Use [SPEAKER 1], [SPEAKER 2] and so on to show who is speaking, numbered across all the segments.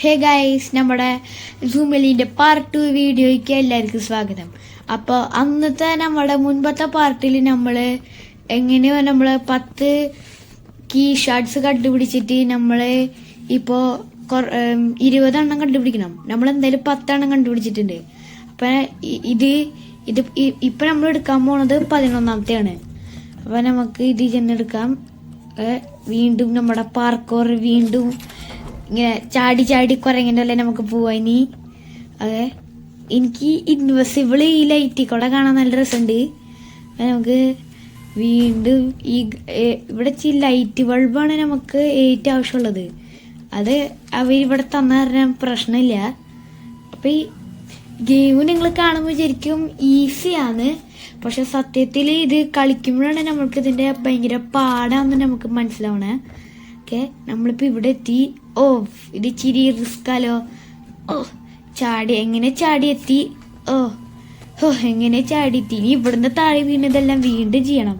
[SPEAKER 1] Hey guys, നമ്മുടെ സൂമിലിൻ്റെ part 2 വീഡിയോയ്ക്ക് എല്ലാവർക്കും സ്വാഗതം. അപ്പോൾ അന്നത്തെ നമ്മുടെ മുൻപത്തെ പാർട്ടിൽ നമ്മൾ എങ്ങനെയോ നമ്മൾ 10 കീ ഷാർട്സ് കണ്ടുപിടിച്ചിട്ട് നമ്മൾ ഇപ്പോൾ 20 എണ്ണം കണ്ടുപിടിക്കണം. നമ്മൾ എന്തായാലും 10 എണ്ണം കണ്ടുപിടിച്ചിട്ടുണ്ട്. അപ്പം ഇപ്പം നമ്മൾ എടുക്കാൻ പോണത് 11ാമത്തെയാണ്. അപ്പം നമുക്ക് ഇത് ചെന്നെടുക്കാം. വീണ്ടും നമ്മുടെ പാർക്കോർ വീണ്ടും ഇങ്ങനെ ചാടി ചാടി കുരങ്ങിൻ്റെ അല്ലേ നമുക്ക് പോവാ ഇനി. അതെ, എനിക്ക് ഇൻവെസിബിൾ ഈ ലൈറ്റിൽ കൂടെ കാണാൻ നല്ല രസമുണ്ട്. നമുക്ക് വീണ്ടും ഇവിടെ ലൈറ്റ് ബൾബാണ് നമുക്ക് ഏറ്റവും ആവശ്യമുള്ളത്. അത് അവരിവിടെ തന്ന കാരണം പ്രശ്നമില്ല. അപ്പം ഈ ഗെയിം നിങ്ങൾ കാണുമ്പോൾ വിചാരിക്കും ഈസിയാണ്, പക്ഷെ സത്യത്തിൽ ഇത് കളിക്കുമ്പോഴാണ് നമ്മൾക്ക് ഇതിൻ്റെ ഭയങ്കര പാടാന്ന് നമുക്ക് മനസ്സിലാവണേ. ഓക്കെ, നമ്മളിപ്പോൾ ഇവിടെ എത്തി. ഇത് ഇച്ചിരി റിസ്ക്കാലോ. എങ്ങനെ ചാടി എത്തി. എങ്ങനെ ചാടി എത്തി. ഇനി ഇവിടുന്ന് താഴെ വീണതെല്ലാം വീണ്ടും ചെയ്യണം.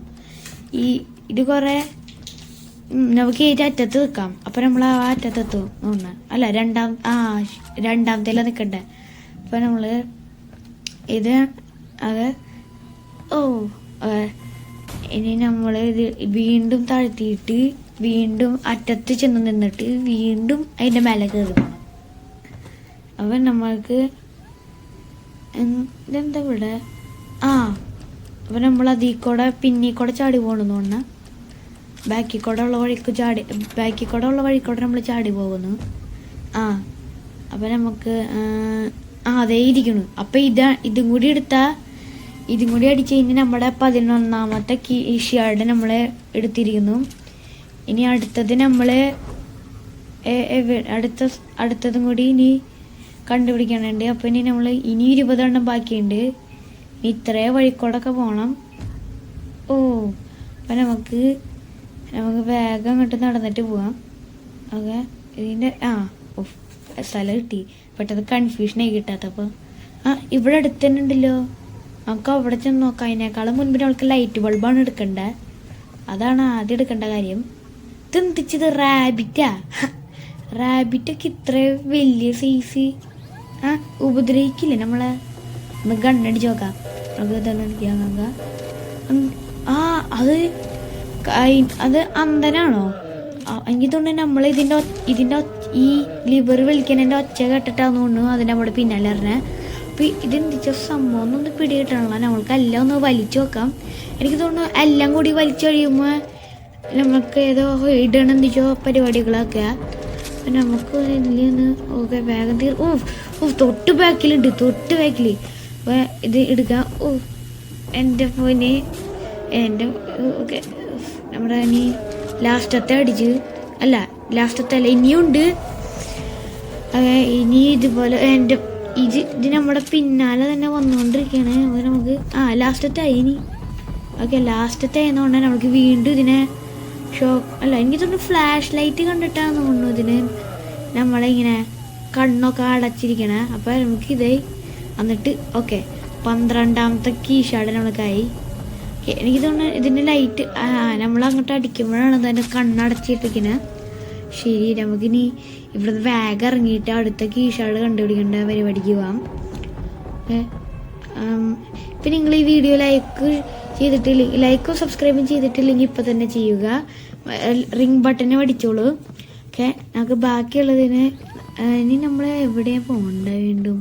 [SPEAKER 1] ഇത് കുറേ നമുക്ക് ഏറ്റവും അറ്റത്ത് നിൽക്കാം. അപ്പം നമ്മൾ ആ അറ്റത്തെത്തും തോന്നുന്നു. അല്ല, രണ്ടാമത്തേല നിൽക്കണ്ടേ. അപ്പം നമ്മൾ ഇത് ഇനി നമ്മൾ ഇത് വീണ്ടും താഴ്ത്തിയിട്ട് വീണ്ടും അറ്റത്ത് ചെന്ന് നിന്നിട്ട് വീണ്ടും അതിൻ്റെ മേലെ കയറി പോകണം. അപ്പം നമ്മൾക്ക് ഇതെന്താ ഇവിടെ അപ്പം നമ്മൾ അതിൽ കൂടെ പിന്നീക്കൂടെ ചാടി പോകണമെന്ന് പറഞ്ഞാൽ ബാക്കിൽ കൂടെ ഉള്ള വഴിക്കൂടെ നമ്മൾ ചാടി പോകുന്നു. അപ്പം നമുക്ക് അതേ ഇരിക്കുന്നു. അപ്പം ഇതും കൂടി അടിച്ച് കഴിഞ്ഞ് നമ്മുടെ 11ാമത്തെ ഷാർഡ് നമ്മൾ എടുത്തിരിക്കുന്നു. ഇനി അടുത്തത് നമ്മൾ അടുത്തതും കൂടി ഇനി കണ്ടുപിടിക്കാനുണ്ട്. അപ്പം ഇനി നമ്മൾ 20 എണ്ണം ബാക്കിയുണ്ട്. ഇത്രേ വഴിക്കോടൊക്കെ പോകണം. അപ്പം നമുക്ക് വേഗം അങ്ങോട്ട് നടന്നിട്ട് പോവാം. ഓക്കെ, ഇതിൻ്റെ സ്ഥലം കിട്ടി. പെട്ടെന്ന് കൺഫ്യൂഷനായി കിട്ടാത്തപ്പോൾ ഇവിടെ അടുത്ത് തന്നെ ഉണ്ടല്ലോ. നമുക്ക് അവിടെ ചെന്ന് നോക്കാം. അതിനേക്കാളും മുൻപ് നമ്മൾക്ക് ലൈറ്റ് ബൾബാണ് എടുക്കേണ്ടത്. അതാണ് ആദ്യം എടുക്കേണ്ട കാര്യം. ഇതെന്തിച്ചത് റാബിറ്റൊക്കെ ഇത്ര വലിയ സൈസ് ഉപദ്രവിക്കില്ലേ നമ്മളെ? ഒന്ന് ഗണ്ണടിച്ച് നോക്കാം. നമുക്ക് ഗണ്ണടിക്കാൻ നോക്കാം. അത് അന്ധനാണോ? എനിക്ക് തോന്നുന്നു നമ്മൾ ഇതിൻ്റെ ഈ ലിവർ വലിക്കുന്നതിൻ്റെ ഒച്ച കേട്ടിട്ടാന്ന് തോന്നുന്നു അതിൻ്റെ അവിടെ പിന്നാലെ അറിഞ്ഞേ. അപ്പം ഇതെന്തിച്ച സംഭവം ഒന്നൊന്ന് പിടികിട്ടണല്ലോ. നമ്മൾക്ക് എല്ലാം ഒന്ന് വലിച്ചു നോക്കാം. എനിക്ക് തോന്നുന്നു എല്ലാം കൂടി വലിച്ചു കഴിയുമ്പോൾ നമുക്ക് ഏതോ ഇടണം എന്തിച്ചോ പരിപാടികളൊക്കെ. അപ്പം നമുക്ക് ഇതിലൊന്ന് വേഗം തൊട്ട് ബാക്കിലുണ്ട്. അപ്പോൾ ഇത് എടുക്കാം. എൻ്റെ ഫോന് ഓക്കെ, നമ്മുടെ ഇനി ലാസ്റ്റത്തെ ഇനിയുണ്ട്. ഇനി ഇതുപോലെ ഇത് നമ്മുടെ പിന്നാലെ തന്നെ വന്നുകൊണ്ടിരിക്കുകയാണ്. നമുക്ക് ലാസ്റ്റത്തെ ഇനി ലാസ്റ്റത്തെ ആയതുകൊണ്ട് നമുക്ക് വീണ്ടും ഇതിനെ എനിക്ക് തോന്നുന്നു ഫ്ലാഷ് ലൈറ്റ് കണ്ടിട്ടാന്ന് തോന്നുന്നു ഇതിന് നമ്മളിങ്ങനെ കണ്ണൊക്കെ അടച്ചിരിക്കണേ. അപ്പം നമുക്കിത് എന്നിട്ട് 12ാമത്തെ കീഷാട് നമ്മൾക്കായി. എനിക്ക് തോന്നുന്നു ഇതിൻ്റെ ലൈറ്റ് നമ്മളങ്ങോട്ട് അടിക്കുമ്പോഴാണ് അതിൻ്റെ കണ്ണടച്ചിട്ടിരിക്കുന്നത്. ശരി, നമുക്കിനി ഇവിടുന്ന് വേഗം ഇറങ്ങിയിട്ട് അടുത്ത കീഷാട് കണ്ടുപിടിക്കേണ്ട പരിപാടിക്ക് പോവാം. ഇപ്പം നിങ്ങൾ ഈ വീഡിയോ ലൈക്കും സബ്സ്ക്രൈബും ചെയ്തിട്ടില്ലെങ്കിൽ ഇപ്പം തന്നെ ചെയ്യുക. റിംഗ് ബട്ടനെ പഠിച്ചോളൂ. ഓക്കെ, നമുക്ക് ബാക്കിയുള്ളതിന് ഇനി നമ്മൾ എവിടെയാണ് പോകേണ്ടത് വീണ്ടും?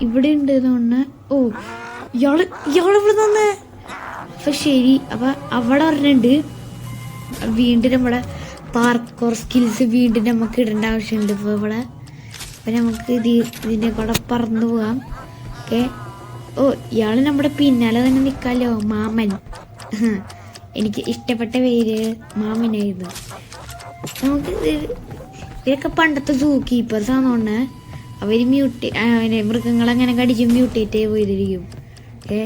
[SPEAKER 1] ഇവിടെ ഉണ്ട് തോന്നുന്നു. ഇയാളിവിടെ നിന്ന്. അപ്പം ശരി, അപ്പം അവിടെ പറഞ്ഞിട്ടുണ്ട് വീണ്ടും നമ്മുടെ പാർക്കോർ സ്കിൽസ് വീണ്ടും നമുക്ക് ഇടേണ്ട ആവശ്യമുണ്ട്. ഇപ്പോൾ ഇവിടെ അപ്പം നമുക്ക് ഇതിൻ്റെ കൂടെ പറന്നു പോകാം. ഓക്കെ, ഇയാൾ നമ്മുടെ പിന്നാലെ തന്നെ നിൽക്കാമല്ലോ. മാമൻ, എനിക്ക് ഇഷ്ടപ്പെട്ട പേര് മാമനായിരുന്നു. നമുക്ക് ഇതൊക്കെ പണ്ടത്തെ സൂ കീപ്പേഴ്സ് ആണെന്നുകൊണ്ട് അവർ മൃഗങ്ങളങ്ങനെ കടിച്ച് മ്യൂട്ടേറ്റ് പോയിരിക്കും. ഓക്കെ,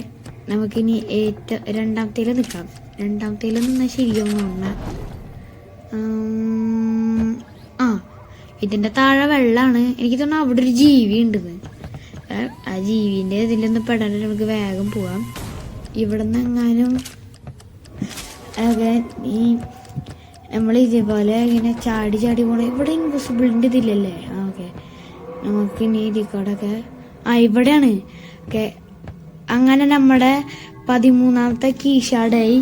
[SPEAKER 1] നമുക്കിനി രണ്ടാമത്തേൽ നിൽക്കാം. രണ്ടാമത്തേൽ നിന്നാൽ ശരിയാവും തോന്നുന്നു. ഇതിൻ്റെ താഴെ വെള്ളമാണ്. എനിക്ക് തോന്നുന്നു അവിടെ ഒരു ജീവി ഉണ്ടെന്ന്. ആ ജീവിൻ്റെ ഇതിലൊന്ന് പെടാൻ നമുക്ക് വേഗം പോവാം. ഇവിടെ നിന്ന് എങ്ങാനും നമ്മൾ ഇതേപോലെ ഇങ്ങനെ ചാടി ചാടി പോകണം. ഇവിടെ ഇൻവിസിബിളിൻ്റെ ഇതില്ലല്ലേ? ഓക്കെ, നമുക്ക് ഇനി ഇതിക്കോടൊക്കെ ഇവിടെയാണ്. ഓക്കെ, അങ്ങനെ നമ്മുടെ 13ാമത്തെ കീഷാടായി.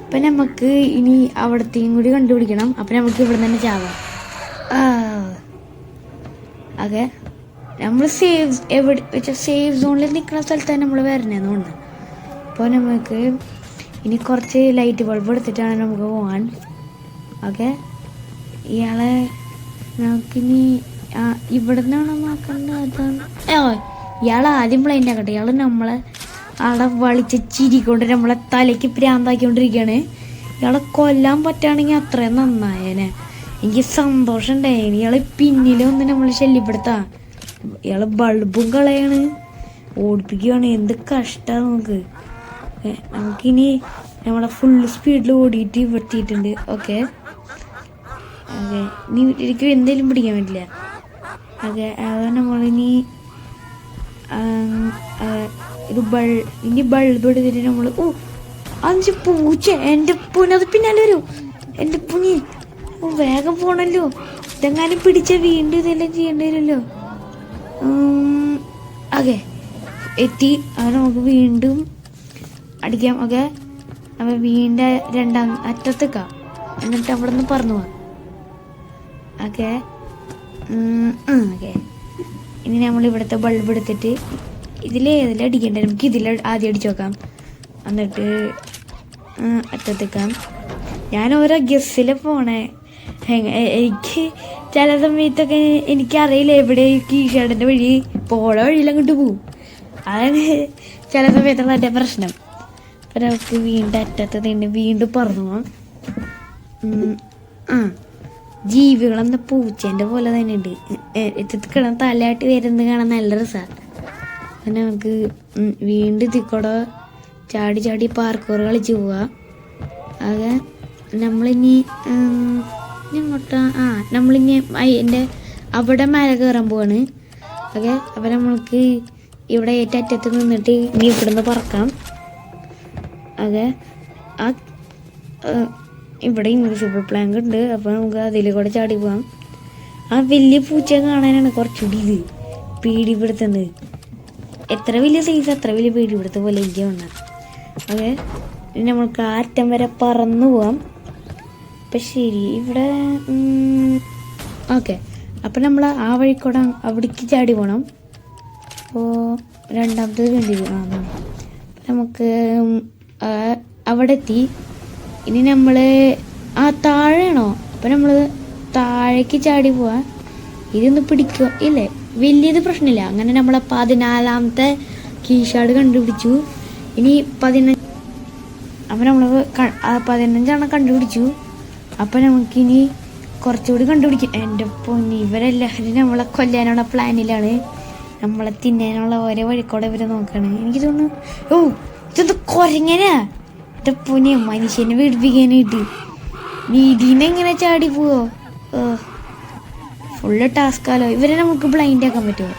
[SPEAKER 1] അപ്പം നമുക്ക് ഇനി അവിടത്തെയും കൂടി കണ്ടുപിടിക്കണം. അപ്പം നമുക്ക് ഇവിടെ തന്നെ ചാവാം. ഓക്കെ, നമ്മൾ സേഫ് സോണിൽ നിൽക്കുന്ന സ്ഥലത്താണ് നമ്മൾ വരണേന്ന് തോന്നുന്നു. അപ്പോൾ നമുക്ക് ഇനി കുറച്ച് ലൈറ്റ് ബൾബ് എടുത്തിട്ടാണ് നമുക്ക് പോകാൻ. ഓക്കെ, ഇയാളെ നമുക്കിനി ഇവിടെ നിന്നാണോ നോക്കേണ്ടത്? ഇയാൾ ആദ്യം ബ്ലൈൻഡ് ആക്കട്ടെ. ഇയാൾ നമ്മളെ ആളെ വളിച്ച് ചിരിക്കൊണ്ട് നമ്മളെ തലയ്ക്ക് പ്രാന്താക്കിക്കൊണ്ടിരിക്കുകയാണ്. ഇയാളെ കൊല്ലാൻ പറ്റുകയാണെങ്കിൽ അത്രയും നന്നായേനെ. എനിക്ക് സന്തോഷം ഉണ്ടായേനെ. ഇയാളെ പിന്നിലൊന്ന് നമ്മൾ ശല്യപ്പെടുത്താം. ഇയാളെ ബൾബും കളയാണ്, ഓടിപ്പിക്കുകയാണ്. എന്ത് കഷ്ടമാണ് നമുക്ക്. നമുക്കിനി നമ്മളെ ഫുൾ സ്പീഡിൽ ഓടിയിട്ട് എത്തിയിട്ടുണ്ട്. ഓക്കെ, ഇനി എനിക്ക് എന്തെങ്കിലും പിടിക്കാൻ പറ്റില്ല. അതെ, അത് നമ്മളിനി ഇനി ബൾബ് എടുത്തിട്ട് നമ്മൾ 5 പൂച്ച. എൻ്റെ പൂന അത് പിന്നാലെ വരും. എൻ്റെ പൂഞ്ഞി വേഗം പോണല്ലോ. ഇതെങ്ങാനും പിടിച്ച വീണ്ടും ഇതെല്ലാം ചെയ്യേണ്ടി വരുമല്ലോ. ഓക്കെ, എത്തി. അത് നമുക്ക് വീണ്ടും അടിക്കാം. ഓക്കെ, അപ്പം വീണ്ടും രണ്ടാം അറ്റത്തേക്കാം. എന്നിട്ട് അവിടെ നിന്ന് പറന്നു പോവാം. ഓക്കെ, ഓക്കെ, ഇനി നമ്മൾ ഇവിടുത്തെ ബൾബ് എടുത്തിട്ട് ഇതിലേതിൽ അടിക്കണ്ടേ? നമുക്ക് ഇതിൽ ആദ്യം അടിച്ചു നോക്കാം. എന്നിട്ട് അറ്റത്തേക്കാം. ഞാൻ ഓരോ ഗസ്സിൽ പോണേ. എനിക്ക് ചില സമയത്തൊക്കെ എനിക്കറിയില്ല എവിടെ കീഷാടിൻ്റെ വഴി പോണ വഴിയിൽ അങ്ങോട്ട് പോവും. അതാണ് ചില സമയത്തുള്ള എൻ്റെ പ്രശ്നം. അപ്പം നമുക്ക് വീണ്ടും അറ്റത്ത് തന്നെ വീണ്ടും പറന്നു പോവാം. ജീവികളെന്ന പൂച്ചേൻ്റെ പോലെ തന്നെ ഉണ്ട്. കിടന്ന് തലയാട്ടി വരുന്നത് കാണാൻ നല്ല രസമാണ്. പിന്നെ നമുക്ക് വീണ്ടും ഇതിക്കൂടെ ചാടി ചാടി പാർക്കൂർ കളിച്ച് പോവാം. അത് നമ്മളിനി ഇങ്ങോട്ടാ നമ്മളിനി അതിൻ്റെ അവിടെ മേലെ കയറാൻ പോവാണ്. ഓക്കെ, അപ്പം നമ്മൾക്ക് ഇവിടെ ഏറ്റവും അറ്റത്ത് നിന്നിട്ട് ഇനി ഇവിടുന്ന് പറക്കാം. അതെ, ഇവിടെ ഇൻവിസിബിൾ പ്ലാങ്ക് ഉണ്ട്. അപ്പോൾ നമുക്ക് അതിൽ കൂടെ ചാടി പോവാം. വലിയ പൂച്ച കാണാനാണ് കുറച്ചുകൂടി ഇത് പേടിപ്പെടുത്തുന്നത്. എത്ര വലിയ സൈസ് അത്ര വലിയ പേടിപ്പെടുത്ത പോലെ എനിക്ക് തോന്നാം. ഓക്കെ, നമ്മൾക്ക് അറ്റം വരെ പറന്നു പോവാം. അപ്പം ശരി, ഇവിടെ ഓക്കെ. അപ്പം നമ്മൾ വഴിക്കൂടെ അവിടേക്ക് ചാടി പോകണം. അപ്പോൾ രണ്ടാമത്തേത് കണ്ടിരുന്നു. നമുക്ക് അവിടെ എത്തി. ഇനി നമ്മൾ താഴെയാണോ? അപ്പം നമ്മൾ താഴേക്ക് ചാടി പോവാ. ഇതൊന്ന് പിടിക്കുക ഇല്ലേ? വലിയത് പ്രശ്നമില്ല. അങ്ങനെ നമ്മളെ 14ാമത്തെ കീഷാർഡ് കണ്ടുപിടിച്ചു. ഇനി 15. അപ്പം നമ്മൾ 15 കണ്ടുപിടിച്ചു. അപ്പം നമുക്കിനി കുറച്ചുകൂടി കണ്ടുപിടിക്കും. എൻ്റെ പൊന്നി, ഇവരെല്ലാവരും നമ്മളെ കൊല്ലാനുള്ള പ്ലാനിലാണ്. നമ്മളെ തിന്നാനുള്ള ഓരോ വഴിക്കൂടെ ഇവരെ നോക്കാണ്. എനിക്ക് തോന്നുന്നു ഇതൊന്ന് കുരങ്ങനാ. എൻ്റെ പൊന്നി, മനുഷ്യനെ പേടിപ്പിക്കാനായിട്ട് നീതിനെ എങ്ങനെ ചാടി പോവോ? ഫുള്ള് ടാസ്കാലോ. ഇവരെ നമുക്ക് ബ്ലൈൻഡ് ആക്കാൻ പറ്റുമോ?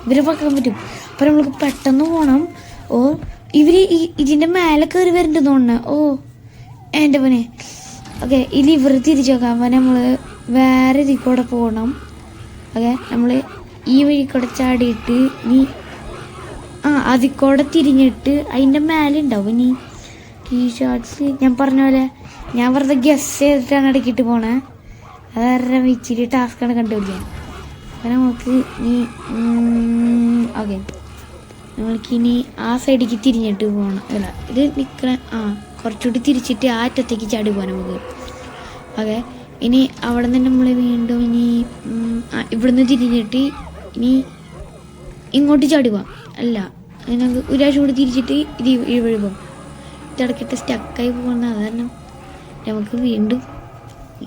[SPEAKER 1] ഇവരെ വെക്കാൻ പറ്റും. അപ്പം നമ്മൾക്ക് പെട്ടെന്ന് പോകണം. ഇവർ ഇതിൻ്റെ മേലെ കയറി വരുന്നുണ്ടെന്ന് തോന്നുന്നു. എൻ്റെ പൊന്നെ. ഓക്കെ, ഇനി ഇവർ തിരിച്ചു നോക്കാം. അപ്പം നമ്മൾ വേറെ ഇതിൽ കൂടെ പോകണം. ഓക്കെ, നമ്മൾ ഈ വഴി കൂടെ ചാടിയിട്ട് നീ അതിൽ കൂടെ തിരിഞ്ഞിട്ട് അതിൻ്റെ മേലെ ഉണ്ടാവും ഇനി ഈ ഷോർട്സ്. ഞാൻ പറഞ്ഞ പോലെ ഞാൻ വെറുതെ ഗസ് ചെയ്തിട്ടാണ് ഇടയ്ക്കിട്ട് പോണേ. അതാരുടെ ഇച്ചിരി ടാസ്ക്കാണ് കണ്ടുപിടിക്കാൻ. അപ്പം നമുക്ക് ഓക്കെ, നമ്മൾക്കിനി ആ സൈഡിലേക്ക് തിരിഞ്ഞിട്ട് പോകണം. അല്ല, ഇത് നിൽക്കണ കുറച്ചുകൂടി തിരിച്ചിട്ട് ആ അറ്റത്തേക്ക് ചാടി പോകാൻ നമുക്ക്. ഓക്കെ, ഇനി അവിടെ നിന്ന് നമ്മൾ വീണ്ടും ഇനി ഇവിടുന്ന് തിരിഞ്ഞിട്ട് ഇനി ഇങ്ങോട്ട് ചാടി പോവാം. അല്ല, നമുക്ക് ഒരാഴ്ച കൂടി തിരിച്ചിട്ട് ഇത് ഈ വഴി പോകും. ഇടയ്ക്കിട്ട് സ്റ്റക്കായി പോകുന്ന കാരണം നമുക്ക് വീണ്ടും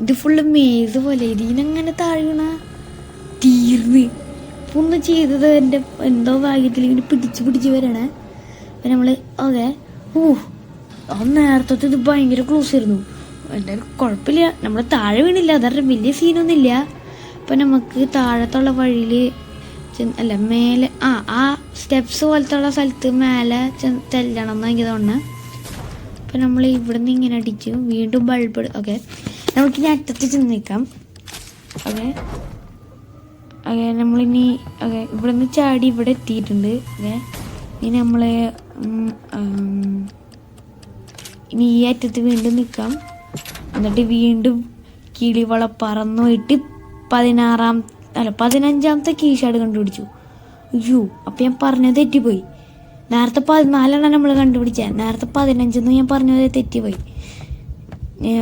[SPEAKER 1] ഇത് ഫുള്ള് മേസ് പോലെ ഇതിനങ്ങനെ താഴെണ തീർന്ന് ഒന്ന് ചെയ്തത് എൻ്റെ എന്തോ ഭാഗ്യത്തിൽ ഇങ്ങനെ പിടിച്ച് വരണേ. അപ്പം നമ്മൾ ഓക്കെ നേരത്തെ ഇത് ഭയങ്കര ക്ലോസ് ആയിരുന്നു. എന്തായാലും കുഴപ്പമില്ല, നമ്മൾ താഴെ വീണില്ല. അതായത് വലിയ സീനൊന്നുമില്ല. അപ്പം നമുക്ക് താഴത്തുള്ള വഴിയിൽ അല്ല മേലെ ആ സ്റ്റെപ്സ് പോലത്തെ ഉള്ള സ്ഥലത്ത് മേലെ ചെല്ലണം എന്ന് എനിക്ക് തോന്നുന്നത്. അപ്പം അപ്പം നമ്മൾ ഇവിടുന്ന് ഇങ്ങനെ അടിച്ചു വീണ്ടും ബൾബ്. ഓക്കെ, നമുക്കിനി അറ്റത്ത് ചെന്ന് നിൽക്കാം. ഓക്കെ ഓക്കെ നമ്മളിനി ഓക്കെ ഇവിടുന്ന് ചാടി ഇവിടെ എത്തിയിട്ടുണ്ട്. ഓക്കെ ഇനി നമ്മൾ ഇനി ഈ അറ്റത്ത് വീണ്ടും നിൽക്കാം. എന്നിട്ട് വീണ്ടും കിളിവള പറന്നു പോയിട്ട് 15ാമത്തെ കീഷാട് കണ്ടുപിടിച്ചു. അയ്യോ, അപ്പം ഞാൻ പറഞ്ഞത് തെറ്റിപ്പോയി. നേരത്തെ 14 നമ്മൾ കണ്ടുപിടിച്ചത്, നേരത്തെ 15 ഞാൻ പറഞ്ഞത് തെറ്റിപ്പോയി.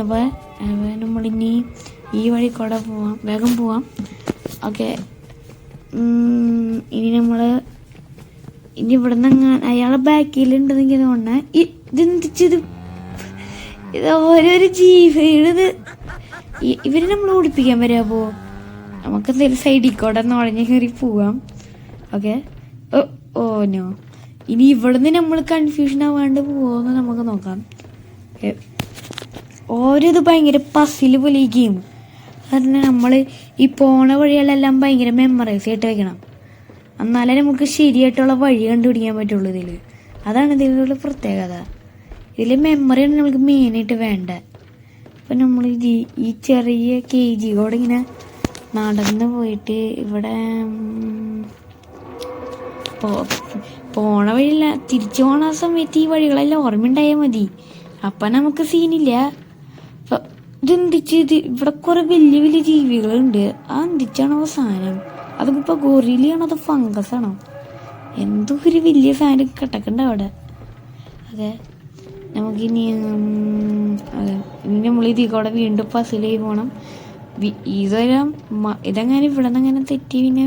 [SPEAKER 1] അപ്പോൾ നമ്മളിനി ഈ വഴി കൂടെ പോവാം, വേഗം പോവാം. ഓക്കെ ഇനി നമ്മൾ ഇനി ഇവിടെ നിന്ന് അയാളെ ബാക്കിലുണ്ടെന്ന് എനിക്ക് തോന്നണേ. ഇതെന്തിച്ചത് ഇത് ഓരോരോ ജീവിയുടെ ഇവര് നമ്മൾ ഓടിപ്പിക്കാൻ വരാമോ? നമുക്ക് എന്തെങ്കിലും സൈഡിൽ കൂടെ നുഴഞ്ഞ് കയറി പോവാം. ഓക്കെ ഓ നോ, ഇനി ഇവിടുന്ന് നമ്മൾ കൺഫ്യൂഷൻ ആവാണ്ട് പോവാന്ന് നമുക്ക് നോക്കാം. ഓരോ ഇത് ഭയങ്കര പസില് പോലെ ഈ ഗെയിം. കാരണം നമ്മൾ ഈ പോണ വഴികളെല്ലാം ഭയങ്കര മെമ്മറൈസ് ആയിട്ട് വെക്കണം, എന്നാലേ നമുക്ക് ശരിയായിട്ടുള്ള വഴി കണ്ടുപിടിക്കാൻ പറ്റുള്ളൂ ഇതിൽ. അതാണ് ഇതിലുള്ള പ്രത്യേകത. ഇതിൽ മെമ്മറിയാണ് നമുക്ക് മെയിനായിട്ട് വേണ്ട. അപ്പം നമ്മൾ ഈ ചെറിയ KG കൂടെ ഇങ്ങനെ നടന്ന് പോയിട്ട് ഇവിടെ പോണ വഴിയില്ല, തിരിച്ചു പോണ സമയത്ത് ഈ വഴികളെല്ലാം ഓർമ്മയുണ്ടായാൽ മതി. അപ്പം നമുക്ക് സീനില്ല. ഇതെന്തിച്ച് ഇവിടെ കുറെ വലിയ വലിയ ജീവികളുണ്ട്. ആ എന്തിച്ചാണോ സാധനം? അതിപ്പോ ഗൊറിലയാണോ അതോ ഫംഗസ് ആണോ? എന്തോ ഒരു വലിയ സാധനം കിടക്കണ്ട അവിടെ. അതെ നമുക്കിനി ഇനി നമ്മൾ ഇതിൽ കൂടെ വീണ്ടും പസിലായി പോകണം. ഇതെങ്ങനെ ഇവിടെ നിന്ന് അങ്ങനെ തെറ്റി പിന്നെ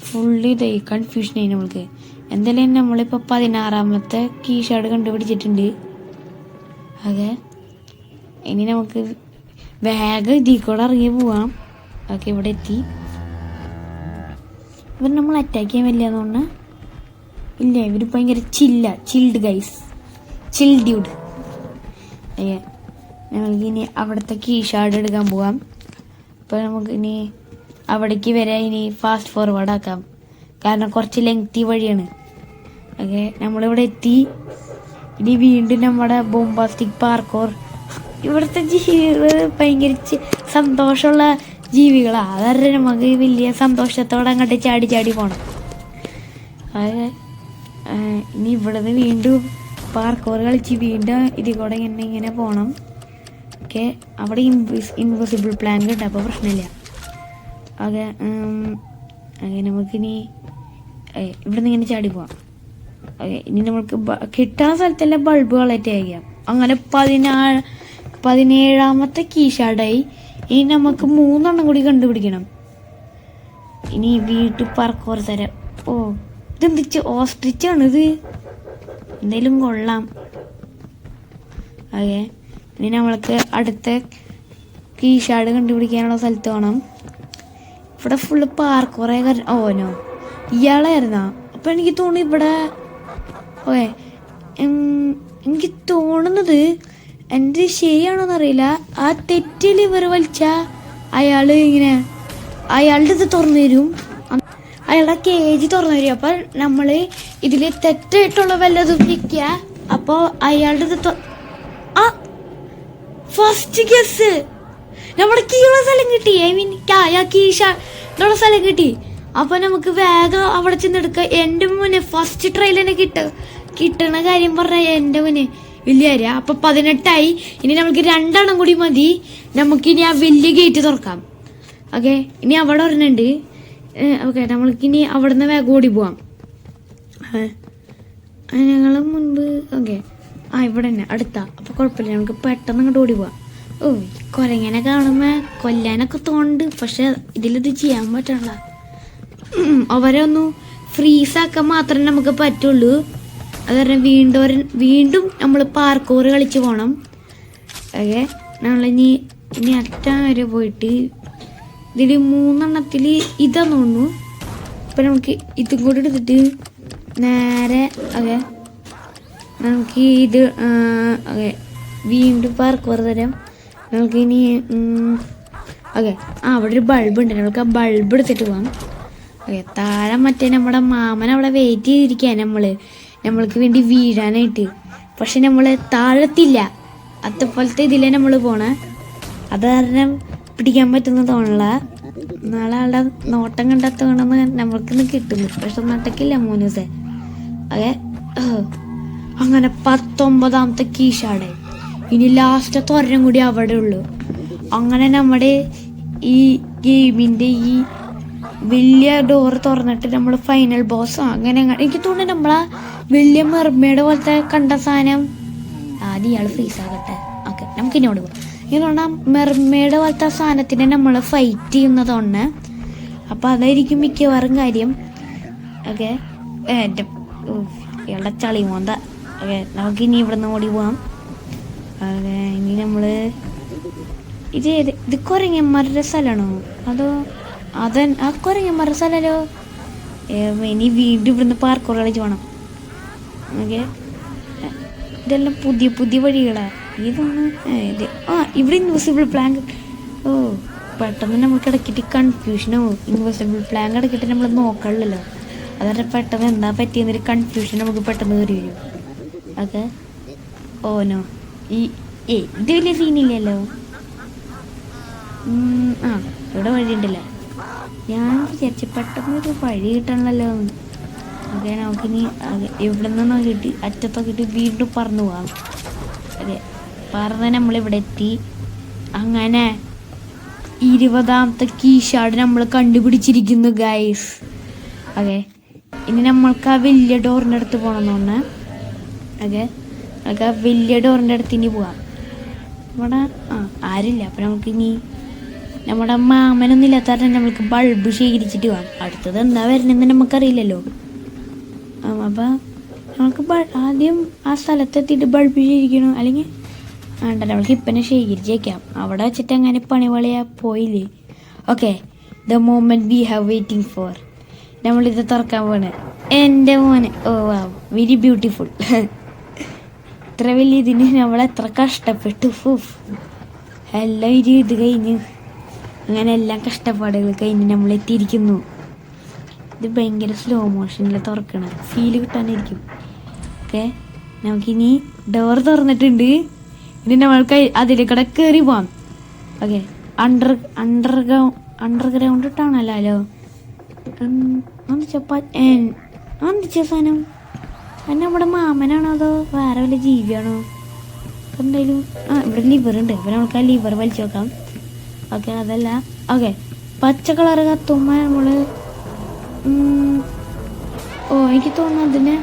[SPEAKER 1] ഫുള്ള് ഇതായി കൺഫ്യൂഷനായി നമ്മൾക്ക്. എന്തായാലും നമ്മളിപ്പോൾ 16ാമത്തെ കീഷാട് കണ്ടുപിടിച്ചിട്ടുണ്ട്. അതെ ഇനി നമുക്ക് വേഗം ഇതിൽ കൂടെ ഇറങ്ങി പോവാം. ഓക്കെ ഇവിടെ എത്തി. ഇവർ നമ്മൾ അറ്റാക്ക് ചെയ്യാൻ വരില്ല തോന്നുന്നു. ഇല്ല, ഇവർ ഭയങ്കര ചിൽഡ് ഗൈസ്, ചിൽ ഡ്യൂഡ്. അയ്യേ നമുക്കിനി അവിടുത്തെ കീഷാർഡ് എടുക്കാൻ പോവാം. അപ്പോൾ നമുക്ക് ഇനി അവിടേക്ക് വരെ ഇനി ഫാസ്റ്റ് ഫോർവേഡ് ആക്കാം, കാരണം കുറച്ച് ലെങ്തി വഴിയാണ്. ഓക്കെ നമ്മളിവിടെ എത്തി. ഇനി വീണ്ടും നമ്മുടെ ബോംബാസ്റ്റിക് പാർക്കോർ. ഇവിടുത്തെ ജീവികൾ ഭയങ്കര സന്തോഷമുള്ള ജീവികളാണ്. അതല്ല നമുക്ക് വലിയ സന്തോഷത്തോടെ അങ്ങോട്ട് ചാടി ചാടി പോകണം. അതെ ഇനി ഇവിടുന്ന് വീണ്ടും പാർക്കോർ കളിച്ച് വീണ്ടും ഇതിൽ കൂടെ ഇങ്ങനെ പോകണം. ഓക്കെ അവിടെ ഇൻവിസിബിൾ പ്ലാന്റ് ഉണ്ട്, അപ്പോൾ പ്രശ്നമില്ല. ഓക്കെ അങ്ങനെ നമുക്കിനി ഇവിടുന്ന് ഇങ്ങനെ ചാടി പോവാം. ഓക്കെ ഇനി നമ്മൾക്ക് കിട്ടാൻ സ്ഥലത്തെല്ലാം ബൾബ് കളക്ട് ചെയ്യാം. അങ്ങനെ 17ാമത്തെ കീഷാർഡായി. ഇനി നമുക്ക് 3 കൂടി കണ്ടുപിടിക്കണം. ഇനി വീട്ടിൽ പാർക്കോർ തരാം. ഓ ഇതെന്തിച്ച് ഓസ്ട്രിച്ചാണിത്, എന്തേലും കൊള്ളാം. ഓക്കെ ഇനി നമ്മൾക്ക് അടുത്ത കീഷാർഡ് കണ്ടുപിടിക്കാനുള്ള സ്ഥലത്ത് വേണം. ഇവിടെ ഫുള്ള് പാർക്കോറേ. ഓനോ ഇയാളായിരുന്നോ? അപ്പം എനിക്ക് തോന്നി ഇവിടെ. ഓക്കെ എനിക്ക് തോന്നുന്നത് എൻ്റെ ശരിയാണോന്നറിയില്ല, ആ തെറ്റിൽ ഇവർ വലിച്ച അയാൾ ഇങ്ങനെ അയാളുടെ ഇത് തുറന്നു തരും, അയാളുടെ കേജ് തുറന്നു തരും. അപ്പം നമ്മൾ ഇതിൽ തെറ്റായിട്ടുള്ള വല്ലതും നിൽക്കുക. അപ്പോൾ അയാളുടെ ഇത് ഫസ്റ്റ് ഗസ് നമ്മുടെ കീഴുള്ള സ്ഥലം കിട്ടി. ഐ മീൻ കീഷുള്ള സ്ഥലം കിട്ടി. അപ്പൊ നമുക്ക് വേഗം അവിടെ ചെന്നെടുക്കുക. എൻ്റെ മുന്നേ ഫസ്റ്റ് ട്രയൽ തന്നെ കിട്ടണ കാര്യം പറഞ്ഞ എൻ്റെ മുന്നേ വലിയ കാര്യം. അപ്പൊ 18ആയി. ഇനി നമുക്ക് 2 കൂടി മതി. നമുക്കിനി ആ വലിയ ഗേറ്റ് തുറക്കാം. ഓക്കെ ഇനി അവിടെ ഒരെണ്ണുണ്ട്. ഓക്കെ നമ്മൾക്കിനി അവിടെ നിന്ന് വേഗം ഓടി പോവാം. ഞങ്ങൾ മുൻപ് ഓക്കെ ഇവിടെ തന്നെ അടുത്താ. അപ്പൊ കുഴപ്പമില്ല, നമുക്ക് പെട്ടെന്ന് അങ്ങോട്ട് ഓടി പോവാം. ഓ കുരങ്ങനെ കാണുമ്പോ കൊല്ലാനൊക്കെ തോന്നുന്നുണ്ട്, പക്ഷെ ഇതിലിത് ചെയ്യാൻ പറ്റണല്ല. അവരെ ഒന്ന് ഫ്രീസാക്കാൻ മാത്രമേ നമുക്ക് പറ്റുള്ളൂ. അത് കാരണം വീണ്ടും നമ്മൾ പാർക്കോർ കളിച്ച് പോകണം. ഓക്കെ നമ്മളിനി അറ്റം വരെ പോയിട്ട് ഇതിൽ 3 ഇതാന്ന് തോന്നുന്നു. അപ്പം നമുക്ക് ഇതും കൂടി എടുത്തിട്ട് നേരെ ഓക്കെ നമുക്ക് ഇത് ഓക്കെ വീണ്ടും പാർക്കോർ തരാം. നമുക്കിനി ഓക്കെ അവിടെ ഒരു ബൾബ് ഉണ്ട്, നമുക്ക് ആ ബൾബ് എടുത്തിട്ട് പോകാം. ഓക്കെ താഴെ മറ്റേ നമ്മുടെ മാമൻ അവിടെ വെയിറ്റ് ചെയ്തിരിക്കുക നമ്മൾക്ക് വേണ്ടി വീഴാനായിട്ട്. പക്ഷെ നമ്മള് താഴത്തില്ല. അതുപോലത്തെ ഇതിലെ നമ്മൾ പോണേ. അത് കാരണം പിടിക്കാൻ പറ്റുന്ന തോന്നില്ല. നാളെ ആളുടെ നോട്ടം കണ്ടെത്തണമെന്ന് നമ്മൾക്കിന്ന് കിട്ടുന്നു. പക്ഷെ നട്ടക്കില്ല മോനൂസെ. അതെ, അങ്ങനെ 19ാമത്തെ കീശാടെ. ഇനി ലാസ്റ്റത്തെ ഒരെണ്ണം കൂടി അവിടെ ഉള്ളു. അങ്ങനെ നമ്മുടെ ഈ ഗെയിമിന്റെ ഈ വലിയ ഡോർ തുറന്നിട്ട് നമ്മൾ ഫൈനൽ ബോസ് അങ്ങനെ എനിക്ക് തോന്നുന്നു നമ്മളാ വലിയ മെർമേഡ് പോലത്തെ കണ്ട സാധനം ആദ്യം ഇയാൾ ഫേസ് ആകട്ടെ. ഓക്കെ, നമുക്ക് ഇങ്ങോട്ട് പോകാം. എനിക്ക് തോന്നാം മെർമേഡ് പോലത്തെ സാധനത്തിനെ നമ്മൾ ഫൈറ്റ് ചെയ്യുന്നതുകൊണ്ട്. അപ്പം അതായിരിക്കും മിക്കവാറും കാര്യം. ഓക്കെ, എൻ്റെ ഇയാളുടെ ചളി മോന്ത. ഓക്കെ, നമുക്ക് ഇനി ഇവിടെ നിന്ന് ഓടി പോവാം. ഓക്കെ, ഇനി നമ്മൾ ഇത് കുരങ്ങന്മാരുടെ സ്ഥലമാണോ അതോ ആ കുരങ്ങന്മാരുടെ സ്ഥലമല്ലോ. ഇനി വീണ്ടും ഇവിടുന്ന് പാർക്കോർ കളിച്ച് പോകണം. ഓക്കെ, ഇതെല്ലാം പുതിയ പുതിയ വഴികളാണ്. ഇതൊന്ന് ഇവിടെ ഇൻവിസിബിൾ പ്ലാൻ. ഓ, പെട്ടെന്ന് നമുക്ക് ഇടയ്ക്കിട്ട് കൺഫ്യൂഷനാവും. ഇൻവിസിബിൾ പ്ലാൻ ഇടയ്ക്കിട്ട് നമ്മൾ നോക്കണല്ലോ. അതുകൊണ്ട് പെട്ടെന്ന് എന്താ പറ്റിയെന്നൊരു കൺഫ്യൂഷൻ നമുക്ക് പെട്ടെന്ന് കയറി വരും. ഓക്കെ, ഓനോ ഇത് വലിയ സീനില്ലല്ലോ. ഇവിടെ വഴിയുണ്ടല്ലേ. ഞാൻ വിചാരിച്ചു പെട്ടെന്നൊരു വഴി കിട്ടണല്ലോ. ഓക്കെ, നമുക്കിനി ഇവിടെ നിന്ന് കിട്ടി അറ്റത്തൊക്കെ ഇട്ട് വീണ്ടും പറന്നു പോവാം. അതെ, പറന്ന് നമ്മളിവിടെ എത്തി. അങ്ങനെ 20ാമത്തെ കീഷാർഡ് നമ്മൾ കണ്ടുപിടിച്ചിരിക്കുന്നു ഗൈസ്. ഓക്കെ, ഇനി നമ്മൾക്ക് ആ വലിയ ഡോറിൻ്റെ അടുത്ത് പോകണമെന്നുണ്ട്. ഓക്കെ, നമുക്ക് ആ വലിയ ഡോറിൻ്റെ അടുത്ത് ഇനി പോവാം. ഇവിടെ ആരില്ല. അപ്പം നമുക്കിനി നമ്മുടെ മാമനൊന്നും ഇല്ലാത്ത കാരണം നമ്മൾക്ക് ബൾബ് ശേഖരിച്ചിട്ട് പോകാം. അടുത്തത് എന്താ വരുന്നതെന്ന് നമുക്കറിയില്ലല്ലോ. അപ്പം നമുക്ക് ആദ്യം ആ സ്ഥലത്തെത്തിയിട്ട് ബൾബ് ശേഖരിക്കണോ, അല്ലെങ്കിൽ വേണ്ട നമ്മൾക്ക് ഇപ്പനെ ശേഖരിച്ചേക്കാം. അവിടെ വെച്ചിട്ട് അങ്ങനെ പണിവളിയാ പോയില്ലേ. Okay, the moment we have waiting for. നമ്മളിത് തുറക്കാൻ പോണേ. എൻ്റെ മോനെ, ഓ വാ, വെരി ബ്യൂട്ടിഫുൾ. ഇത്ര വലിയ ഇതിന് നമ്മൾ എത്ര കഷ്ടപ്പെട്ടു. എല്ലാം ഇത് കഴിഞ്ഞ് അങ്ങനെ എല്ലാം കഷ്ടപ്പാടുകൾ കഴിഞ്ഞ് നമ്മൾ എത്തിയിരിക്കുന്നു. ഇത് ഭയങ്കര സ്ലോ മോഷനിൽ തുറക്കണം, ഫീല് കിട്ടാനായിരിക്കും. ഓക്കെ, നമുക്കിനി ഡോർ തുറന്നിട്ടുണ്ട്. ഇനി നമ്മൾക്ക് അതിലേക്കൂടെ കയറി പോവാം. Okay, underground ഇട്ടാണല്ലോ. എന്തിച്ച സാധനം എന്നെ നമ്മുടെ മാമനാണോ അതോ വേറെ വല്ല ജീവിയാണോ? എന്തായാലും ഇവിടെ ലിവർ ഉണ്ട്. ഇപ്പം നമുക്ക് ആ ലിവർ വലിച്ചു നോക്കാം. ഓക്കെ, അതല്ല. ഓക്കെ, പച്ച കളറ് കത്തുമ്പോൾ നമ്മൾ എനിക്ക് തോന്നുന്നു അതിന്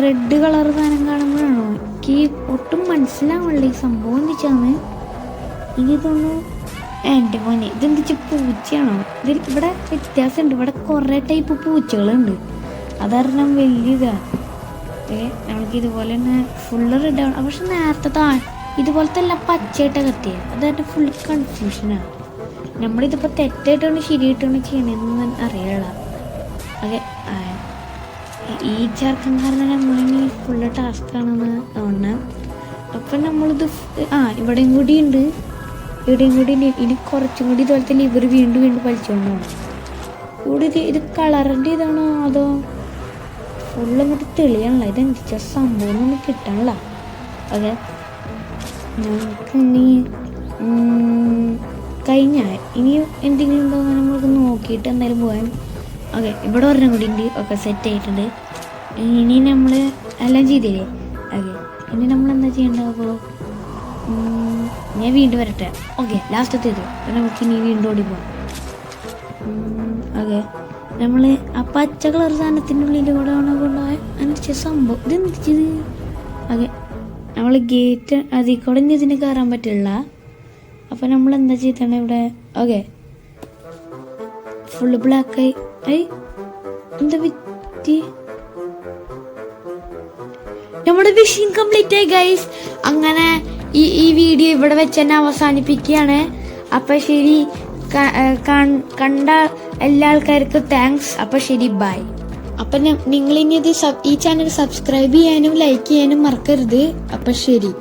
[SPEAKER 1] റെഡ് കളർ സാധനം കാണുമ്പോഴാണോ എനിക്ക് ഒട്ടും മനസ്സിലാവുള്ള ഈ സംഭവം എന്തിച്ചാന്ന് എനിക്ക് തോന്നുന്നു. എൻ്റെ മോനെ, ഇതെന്തിച്ച് പൂച്ചയാണോ? ഇവിടെ വ്യത്യാസമുണ്ട്. ഇവിടെ കുറേ ടൈപ്പ് പൂച്ചകളുണ്ട്. അതാരണം വലിയ ഇതാണ്. നമുക്ക് ഇതുപോലെ തന്നെ ഫുള്ള് റെഡ് ആണ്. പക്ഷെ നേരത്തെ ഇതുപോലത്തെ എല്ലാം പച്ചയായിട്ടാണ് കത്തിയത്. അതായത് ഫുൾ കൺഫ്യൂഷനാണ്. നമ്മളിതിപ്പോൾ തെറ്റായിട്ടാണ് ശരിയായിട്ടാണ് ചെയ്യണമെന്ന് അറിയാനുള്ള. അതെ, ഈ ചേർക്കാൻ കാരണം നമ്മളിനി ഫുള്ള് ടാസ്ക്കാണെന്ന് തോന്നുന്നത്. അപ്പം നമ്മളിത് ഇവിടെയും കൂടി ഉണ്ട്, ഇവിടെയും കൂടി ഇനി കുറച്ചും കൂടി ഇതുപോലത്തെ ലിവർ വീണ്ടും വലിച്ചുകൊണ്ടാണ്. ഇവിടെ ഇത് കളറിൻ്റെ ഇതാണോ അതോ ഫുള്ള് അങ്ങോട്ട് തെളിയാനുള്ള ഇതെന്തിച്ച സംഭവം ഒന്നും കിട്ടണല്ല. അതെ, നമുക്ക് ഇനി ഇനി എന്തെങ്കിലും ഉണ്ടോ നമ്മൾക്ക് നോക്കിയിട്ട് എന്തായാലും പോകാൻ. ഓക്കെ, ഇവിടെ ഒരെണ്ണം കൂടി ഉണ്ട്. ഓക്കെ, സെറ്റ് ആയിട്ടുണ്ട്. ഇനി നമ്മൾ എല്ലാം ചെയ്തില്ലേ. ഓക്കെ, ഇനി നമ്മൾ എന്താ ചെയ്യേണ്ടത്? അപ്പോൾ ഞാൻ വീണ്ടും വരട്ടെ. ഓക്കെ, ലാസ്റ്റത്തെ ഇത് നമുക്ക് ഇനി വീണ്ടും ഓടി പോകാം. ഓക്കെ, നമ്മൾ ആ പച്ച കളർ സാധനത്തിൻ്റെ ഉള്ളിലൂടെ കൊണ്ടുപോയ അനുസരിച്ച സംഭവം ഇതെന്തിച്ചത്. ഓക്കെ, നമ്മൾ ഗേറ്റ് അതിൽ കൂടെ ഇനി ഇതിന് കയറാൻ പറ്റില്ല. അപ്പം നമ്മൾ എന്താ ചെയ്താണ് ഇവിടെ. ഓക്കെ, ഫുള്ള് ബ്ലാക്കായി. എന്താ പറ്റി? നമ്മുടെ വിഷൻ കംപ്ലീറ്റ് ആയി ഗൈസ്. അങ്ങനെ ഈ വീഡിയോ ഇവിടെ വെച്ച് തന്നെ അവസാനിപ്പിക്കുകയാണ്. അപ്പം ശരി, കണ്ട എല്ലാ ആൾക്കാർക്കും താങ്ക്സ്. അപ്പം ശരി, ബൈ. അപ്പം നിങ്ങളിനി ഈ ചാനൽ സബ്സ്ക്രൈബ് ചെയ്യാനും ലൈക്ക് ചെയ്യാനും മറക്കരുത്. അപ്പം ശരി.